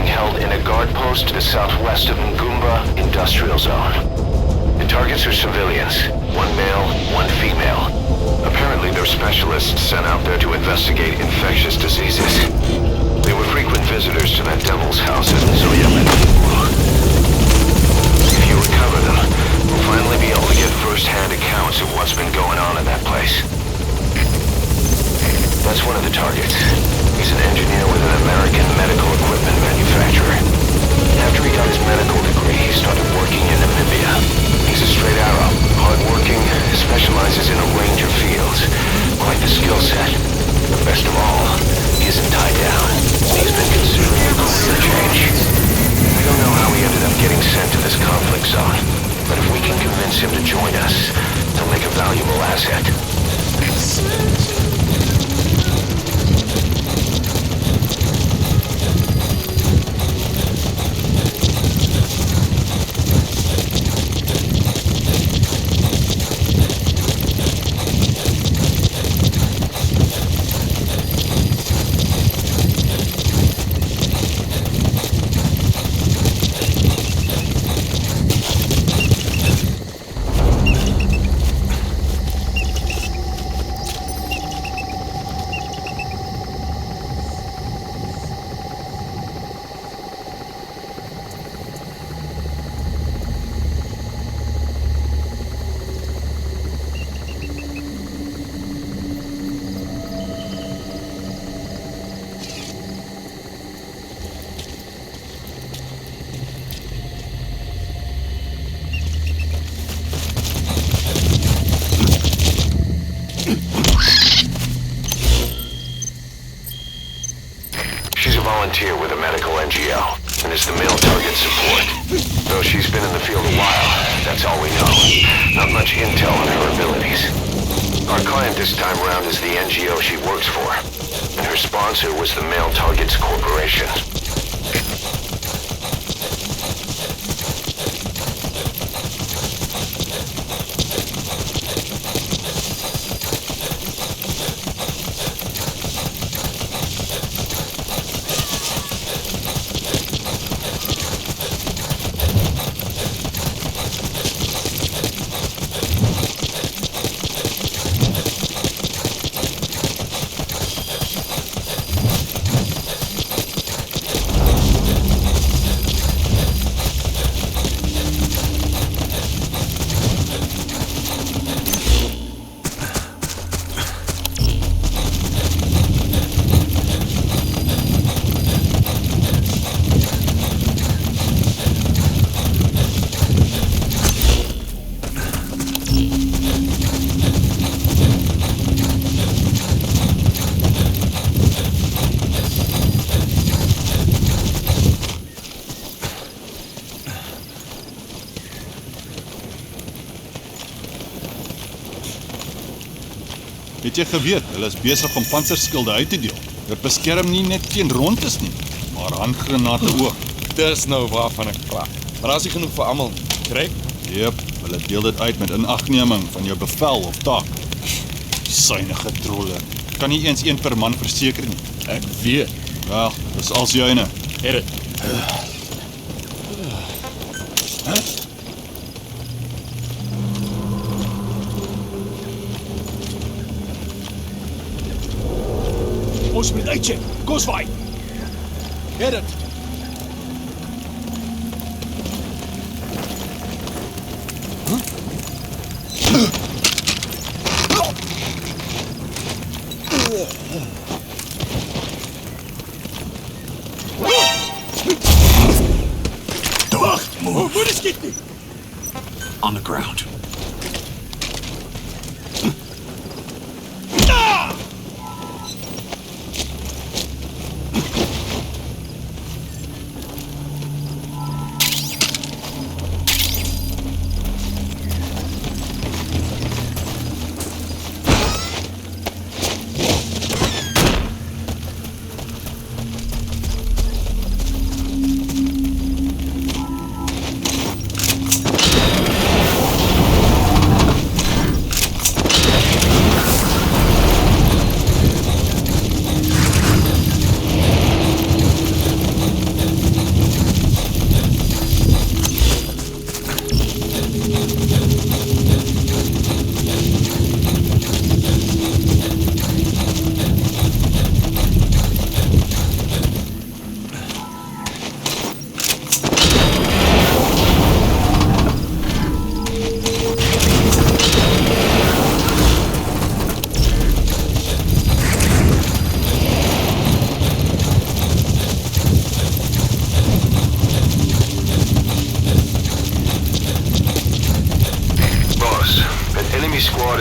being held in a guard post to the southwest of Ngumba Industrial Zone. The targets are civilians, one male, one female. Apparently they're specialists sent out there to investigate infectious diseases. They were frequent visitors to that devil's house in Zoyaman. If you recover them, we'll finally be able to get first-hand accounts of what's been going on in that place. That's one of the targets. He's an engineer with an American medical equipment manufacturer. After he got his medical degree, he started working in Namibia. He's a straight arrow, hard-working, specializes in a range of fields. Quite the skill set. But best of all, he isn't tied down. He's been considering a career change. I don't know how he ended up getting sent to this conflict zone, but if we can convince him to join us, he'll make a valuable asset. Volunteer with a medical NGO, and is the male target support. Though she's been in the field a while, that's all we know. Not much intel on her abilities. Our client this time around is the NGO she works for, and her sponsor was the Male Targets Corporation. Het jy geweet, hulle is besig om pantserskilde uit te deel. Dit beskerm nie net teen rondes nie, maar handgranate ook. Dis nou waarvan ek praat. Maar as jy genoeg vir almal, kry? Jep, hulle deel dit uit met inagneming van jou bevel of taak. Suinige trolle. Kan nie eens een per man verseker nie. Ek weet. Wel, dis als joune. Het het. Ons moet uitcheck. Kos waai. Het het. Wacht, moet eens skiet nie. On the ground.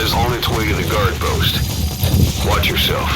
squad is on its way to the guard post. Watch yourself.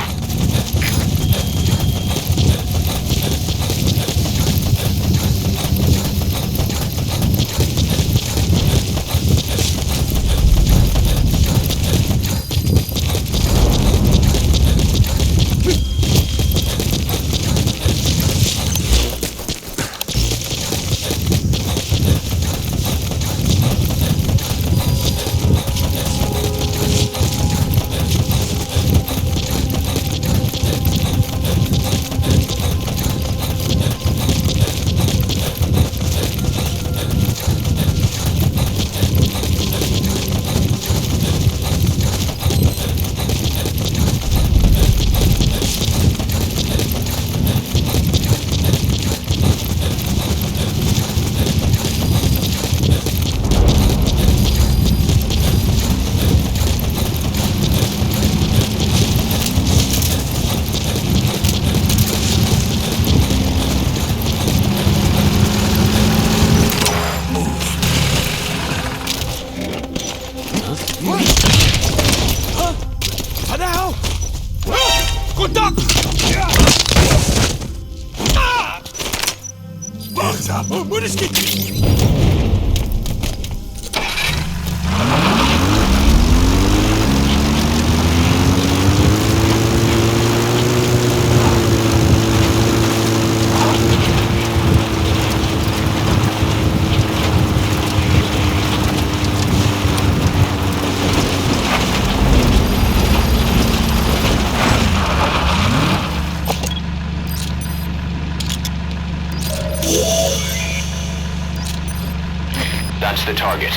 That's the target.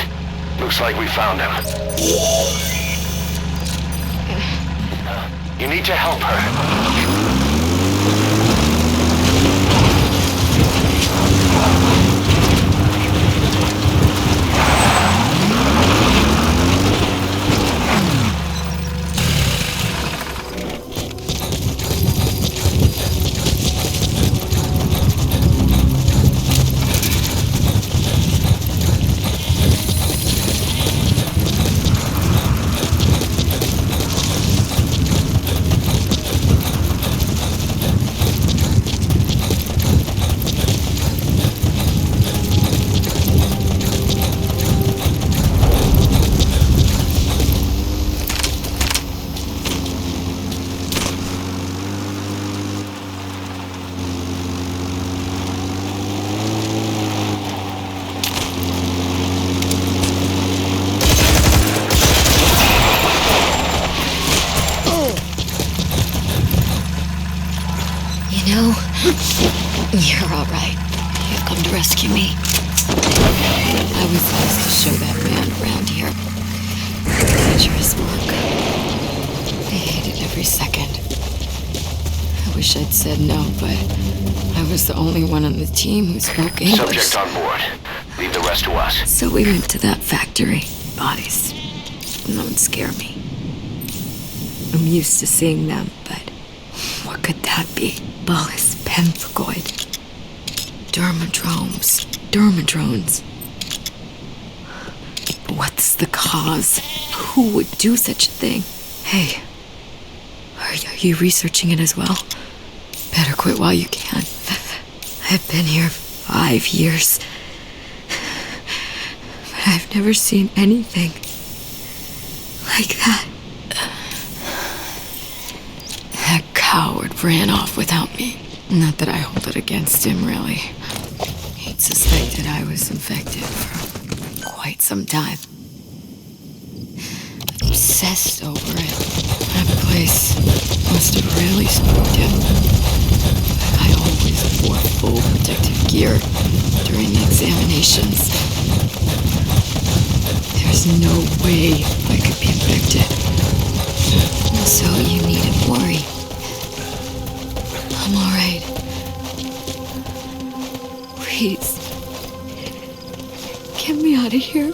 Looks like we found him. You need to help her. You're all right. You've come to rescue me. I was supposed to show that man around here. Dangerous work. I hated every second. I wish I'd said no, but I was the only one on the team who spoke English. Subject on board. Leave the rest to us. So we went to that factory. Bodies. Don't scare me. I'm used to seeing them, but what could that be? Bullets, pemphigoid. Dermadrones. What's the cause? Who would do such a thing? Hey, are you researching it as well? Better quit while you can. I've been here 5 years, but I've never seen anything like that. That coward ran off without me. Not that I hold it against him, really. He'd suspected I was infected for quite some time. Obsessed over it. That place must have really spooked him. I always wore full protective gear during the examinations. There's no way I could be infected. So you needn't worry. I'm all right. Please, get me out of here.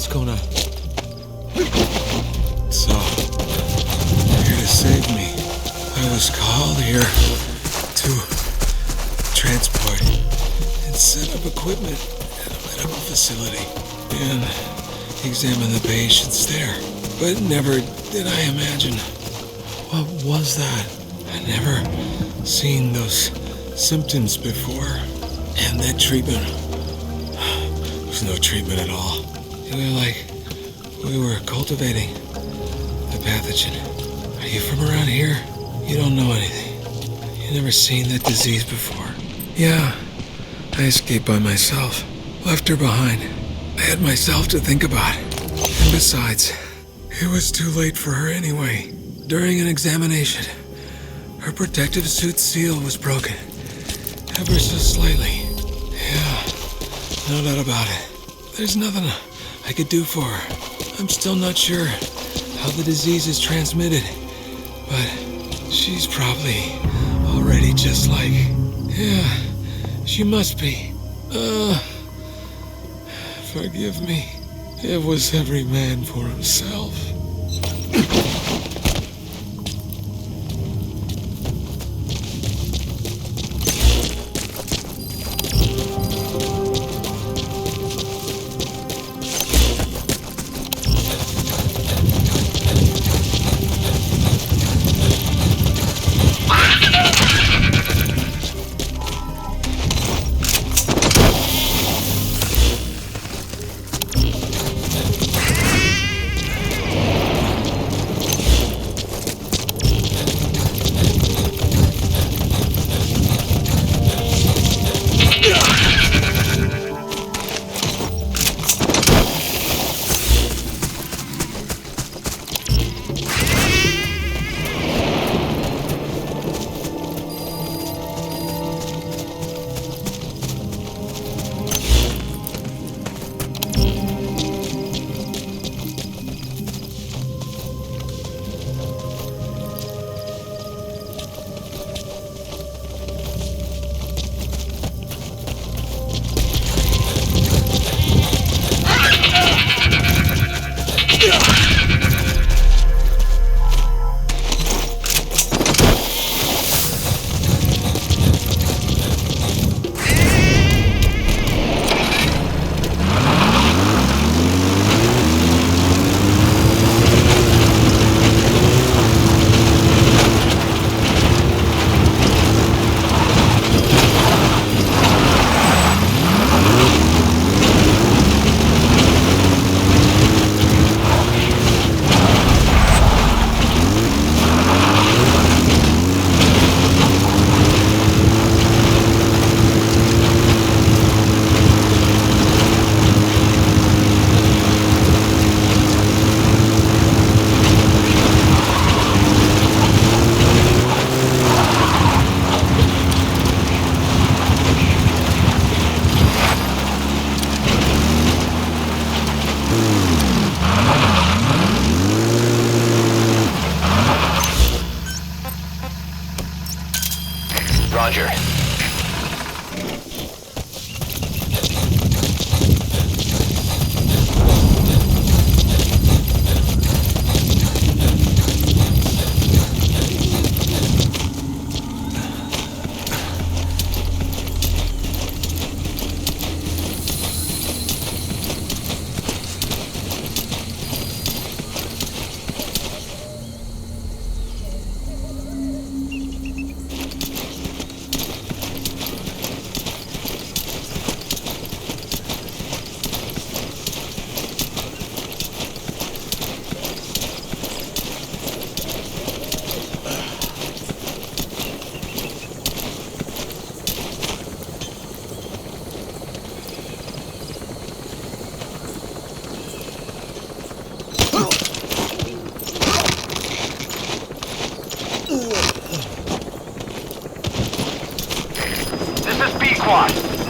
What's going on? So, you're here to save me. I was called here to transport and set up equipment at a medical facility and examine the patients there. But never did I imagine what was that. I never seen those symptoms before. And that treatment was no treatment at all. It was like we were cultivating the pathogen. Are you from around here? You don't know anything. You never seen that disease before. Yeah, I escaped by myself. Left her behind. I had myself to think about. And besides, it was too late for her anyway. During an examination, her protective suit seal was broken. Ever so slightly. Yeah, no doubt about it. There's nothing I could do for her. I'm still not sure how the disease is transmitted, but she's probably already just like... Yeah, she must be. Forgive me. It was every man for himself. Roger.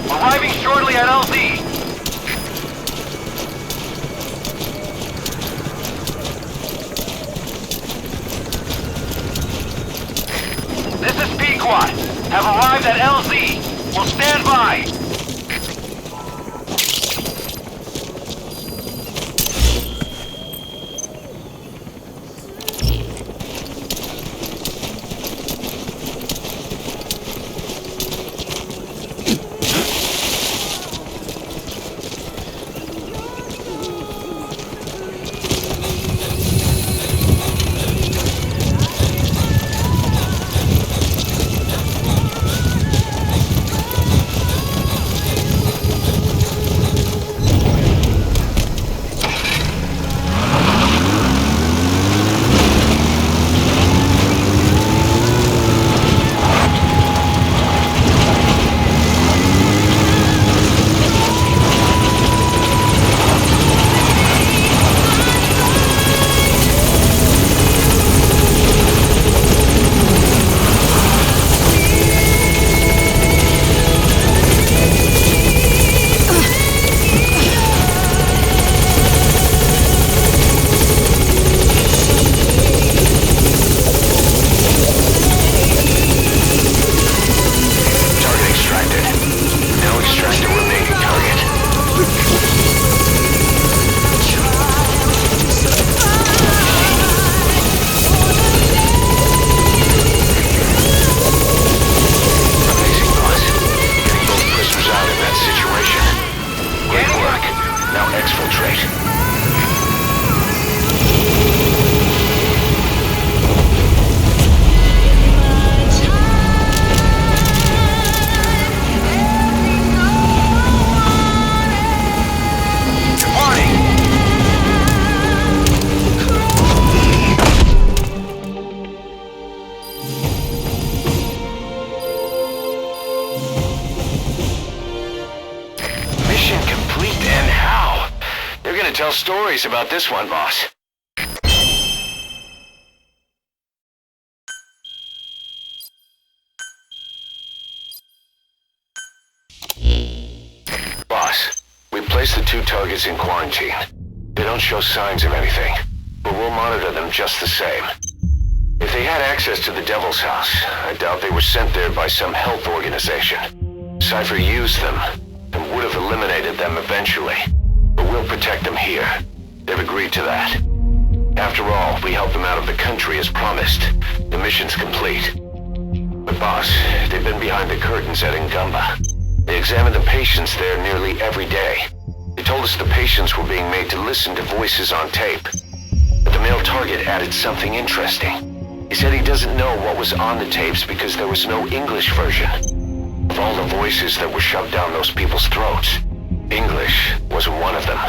Arriving shortly at LZ. This is P-Quad. Have arrived at LZ. Will stand by. to tell stories about this one, boss. Boss, we placed the 2 targets in quarantine. They don't show signs of anything, but we'll monitor them just the same. If they had access to the Devil's House, I doubt they were sent there by some health organization. Cypher used them, and would have eliminated them eventually. But we'll protect them here. They've agreed to that. After all, we helped them out of the country as promised. The mission's complete. But boss, they've been behind the curtains at Ngumba. They examined the patients there nearly every day. They told us the patients were being made to listen to voices on tape. But the male target added something interesting. He said he doesn't know what was on the tapes because there was no English version. Of all the voices that were shoved down those people's throats, English wasn't one of them.